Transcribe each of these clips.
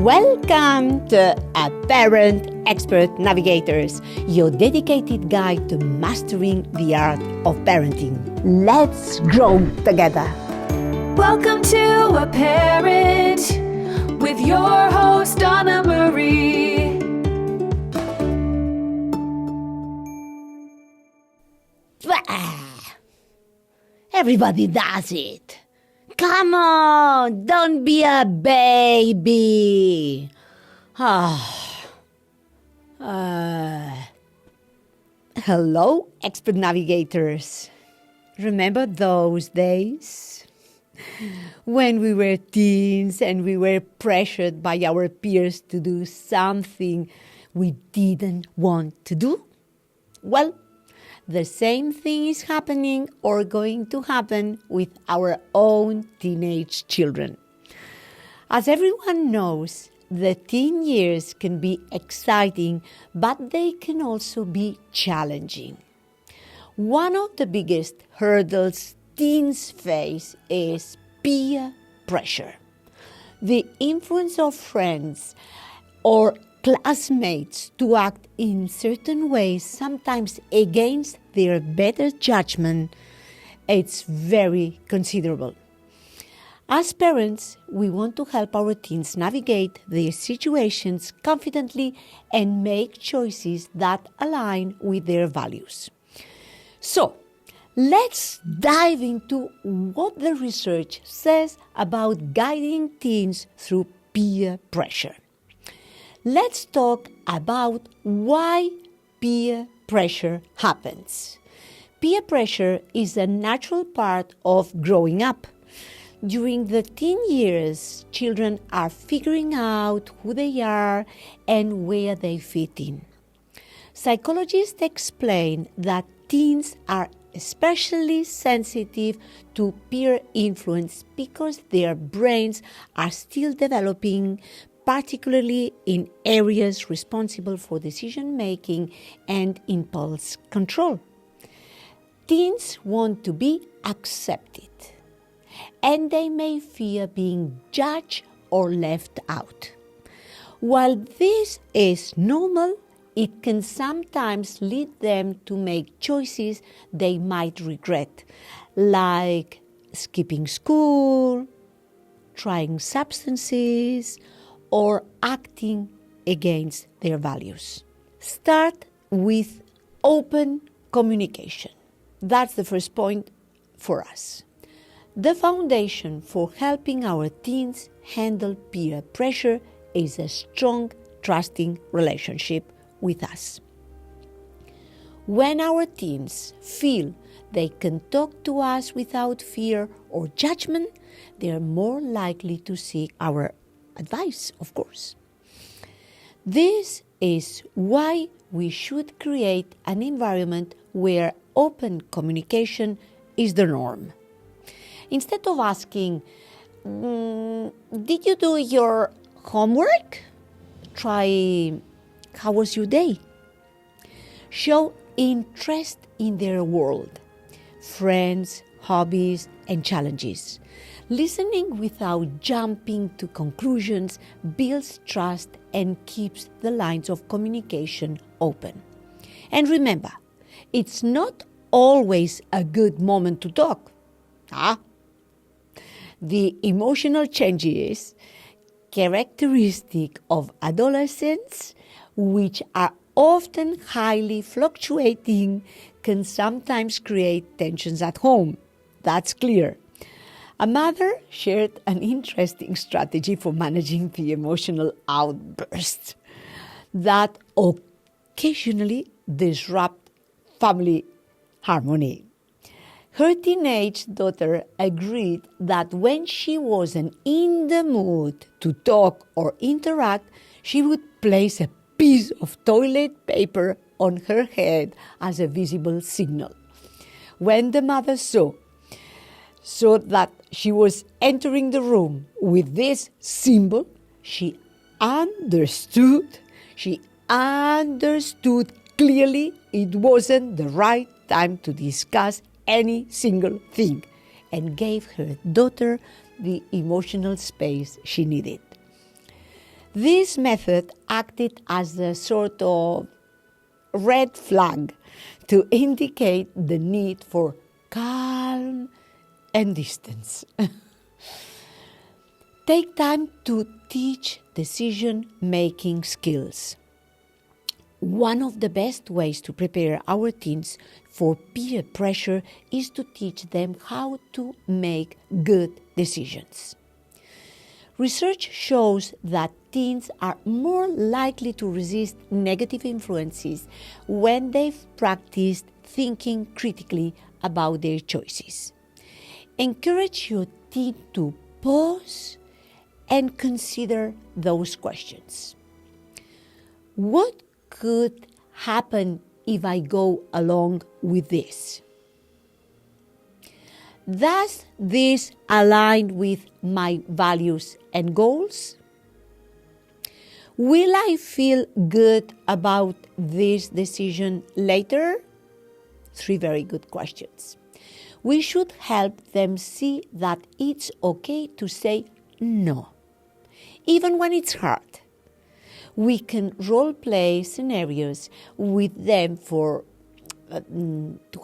Welcome to A Parent Expert Navigators, your dedicated guide to mastering the art of parenting. Let's grow together. Welcome to A Parent with your host, Donna Marie. Everybody does it. Come on, don't be a baby. Hello, expert navigators. Remember those days when we were teens and we were pressured by our peers to do something we didn't want to do? Well, the same thing is happening or going to happen with our own teenage children. As everyone knows, the teen years can be exciting, but they can also be challenging. One of the biggest hurdles teens face is peer pressure. The influence of friends or classmates to act in certain ways, sometimes against their better judgment, it's very considerable. As parents, we want to help our teens navigate their situations confidently and make choices that align with their values. So, let's dive into what the research says about guiding teens through peer pressure. Let's talk about why peer pressure happens. Peer pressure is a natural part of growing up. During the teen years, children are figuring out who they are and where they fit in. Psychologists explain that teens are especially sensitive to peer influence because their brains are still developing, particularly in areas responsible for decision-making and impulse control. Teens want to be accepted, and they may fear being judged or left out. While this is normal, it can sometimes lead them to make choices they might regret, like skipping school, trying substances, or acting against their values. Start with open communication. That's the first point for us. The foundation for helping our teens handle peer pressure is a strong, trusting relationship with us. When our teens feel they can talk to us without fear or judgment, they are more likely to seek our advice, of course. This is why we should create an environment where open communication is the norm. Instead of asking, did you do your homework? Try, how was your day? Show interest in their world, friends, hobbies, and challenges. Listening without jumping to conclusions builds trust and keeps the lines of communication open. And remember, it's not always a good moment to talk. The emotional changes characteristic of adolescents, which are often highly fluctuating, can sometimes create tensions at home. That's clear. A mother shared an interesting strategy for managing the emotional outbursts that occasionally disrupt family harmony. Her teenage daughter agreed that when she wasn't in the mood to talk or interact, she would place a piece of toilet paper on her head as a visible signal. When the mother saw that she was entering the room with this symbol, she understood clearly it wasn't the right time to discuss any single thing, and gave her daughter the emotional space she needed. This method acted as a sort of red flag to indicate the need for calm and distance. Take time to teach decision-making skills. One of the best ways to prepare our teens for peer pressure is to teach them how to make good decisions. Research shows that teens are more likely to resist negative influences when they've practiced thinking critically about their choices. Encourage your teen to pause and consider those questions. What could happen if I go along with this? Does this align with my values and goals? Will I feel good about this decision later? 3 very good questions. We should help them see that it's okay to say no, even when it's hard. We can role play scenarios with them to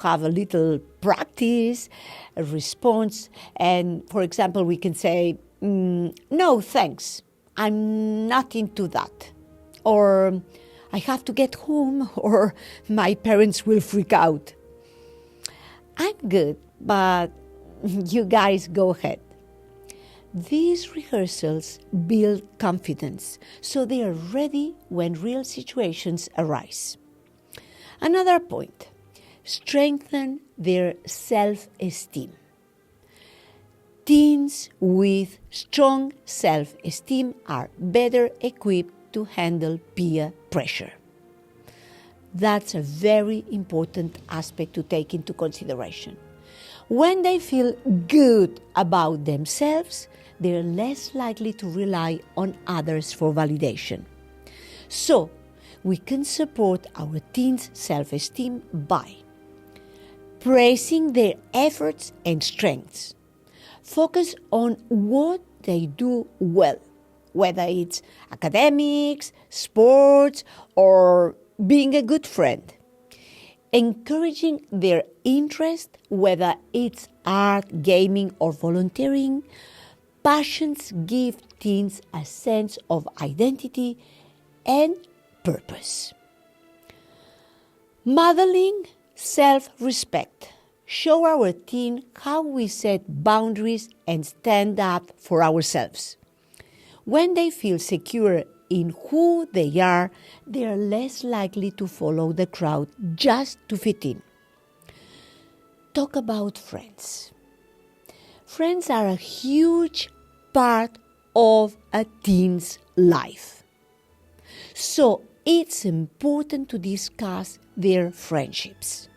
have a little practice, a response. And for example, we can say, no, thanks, I'm not into that. Or I have to get home, or my parents will freak out. I'm good, but you guys go ahead. These rehearsals build confidence, so they are ready when real situations arise. Another point, strengthen their self-esteem. Teens with strong self-esteem are better equipped to handle peer pressure. That's a very important aspect to take into consideration. When they feel good about themselves, they're less likely to rely on others for validation. So, we can support our teens' self-esteem by praising their efforts and strengths. Focus on what they do well, whether it's academics, sports, or being a good friend. Encouraging their interest, whether it's art, gaming, or volunteering. Passions give teens a sense of identity and purpose. Modeling self-respect. Show our teen how we set boundaries and stand up for ourselves. When they feel secure in who they are less likely to follow the crowd just to fit in. Talk about friends. Friends are a huge part of a teen's life. So it's important to discuss their friendships.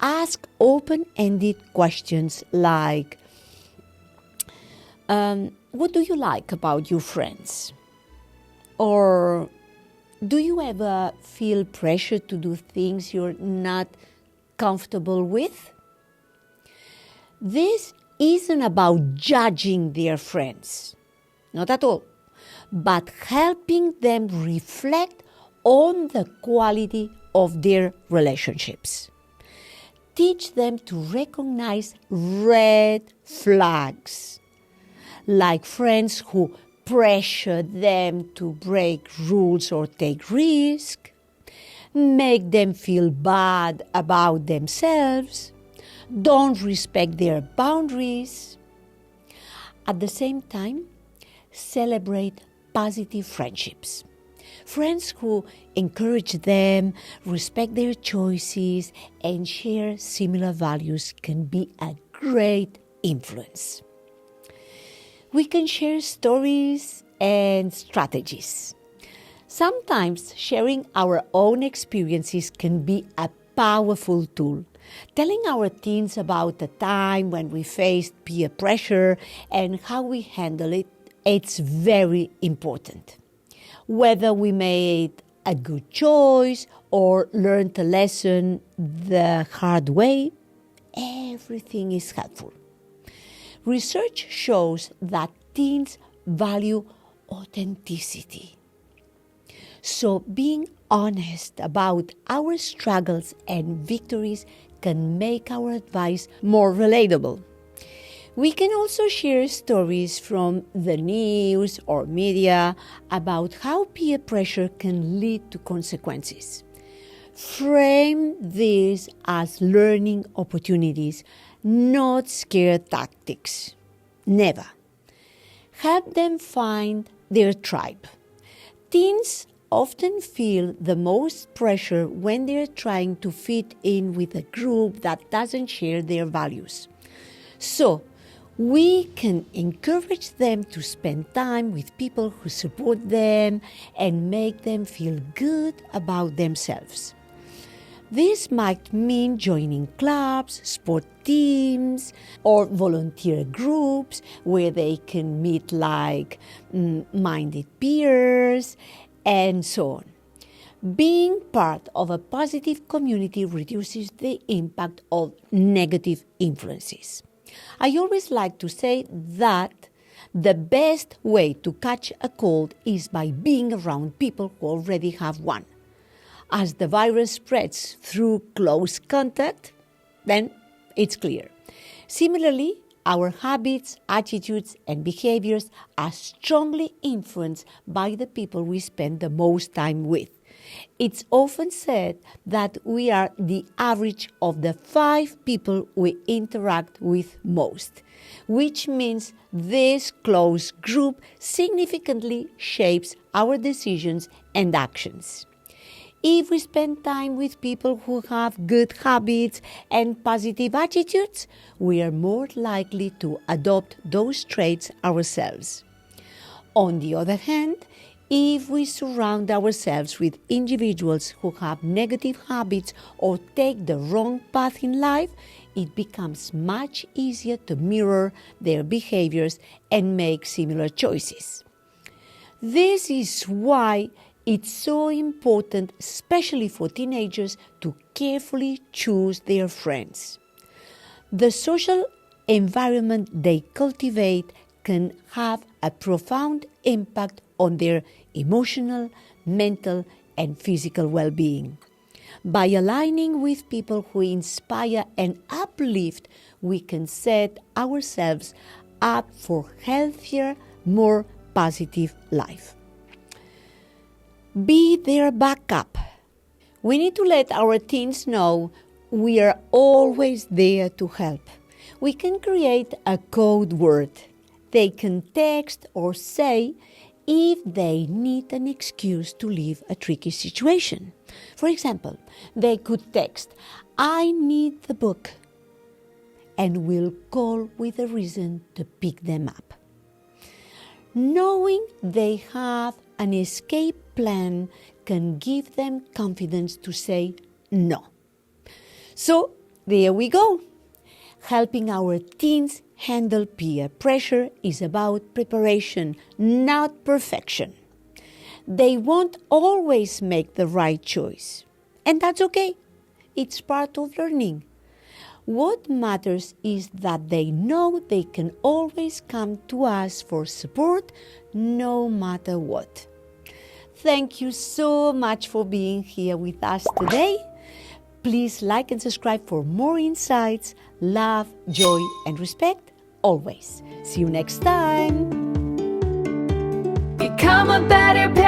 Ask open-ended questions like, what do you like about your friends? Or do you ever feel pressure to do things you're not comfortable with? This isn't about judging their friends, not at all, but helping them reflect on the quality of their relationships. Teach them to recognize red flags, like friends who pressure them to break rules or take risks, make them feel bad about themselves, don't respect their boundaries. At the same time, celebrate positive friendships. Friends who encourage them, respect their choices, and share similar values can be a great influence. We can share stories and strategies. Sometimes sharing our own experiences can be a powerful tool. Telling our teens about a time when we faced peer pressure and how we handle it, it's very important. Whether we made a good choice or learned a lesson the hard way, everything is helpful. Research shows that teens value authenticity. So being honest about our struggles and victories can make our advice more relatable. We can also share stories from the news or media about how peer pressure can lead to consequences. Frame this as learning opportunities, not scare tactics. Never. Help them find their tribe. Teens often feel the most pressure when they're trying to fit in with a group that doesn't share their values. So, we can encourage them to spend time with people who support them and make them feel good about themselves. This might mean joining clubs, sport teams, or volunteer groups where they can meet like-minded peers, and so on. Being part of a positive community reduces the impact of negative influences. I always like to say that the best way to catch a cold is by being around people who already have one. As the virus spreads through close contact, then it's clear. Similarly, our habits, attitudes, and behaviors are strongly influenced by the people we spend the most time with. It's often said that we are the average of the 5 people we interact with most, which means this close group significantly shapes our decisions and actions. If we spend time with people who have good habits and positive attitudes, we are more likely to adopt those traits ourselves. On the other hand, if we surround ourselves with individuals who have negative habits or take the wrong path in life, it becomes much easier to mirror their behaviors and make similar choices. This is why it's so important, especially for teenagers, to carefully choose their friends. The social environment they cultivate can have a profound impact on their emotional, mental, and physical well-being. By aligning with people who inspire and uplift, we can set ourselves up for healthier, more positive life. Be their backup. We need to let our teens know we are always there to help. We can create a code word. They can text or say if they need an excuse to leave a tricky situation. For example, they could text, "I need the book," and we'll call with a reason to pick them up. Knowing they have an escape plan can give them confidence to say no. So, there we go. Helping our teens handle peer pressure is about preparation, not perfection. They won't always make the right choice, and that's okay. It's part of learning. What matters is that they know they can always come to us for support, no matter what. Thank you so much for being here with us today. Please like and subscribe for more insights, love, joy, and respect always. See you next time. Become a better parent.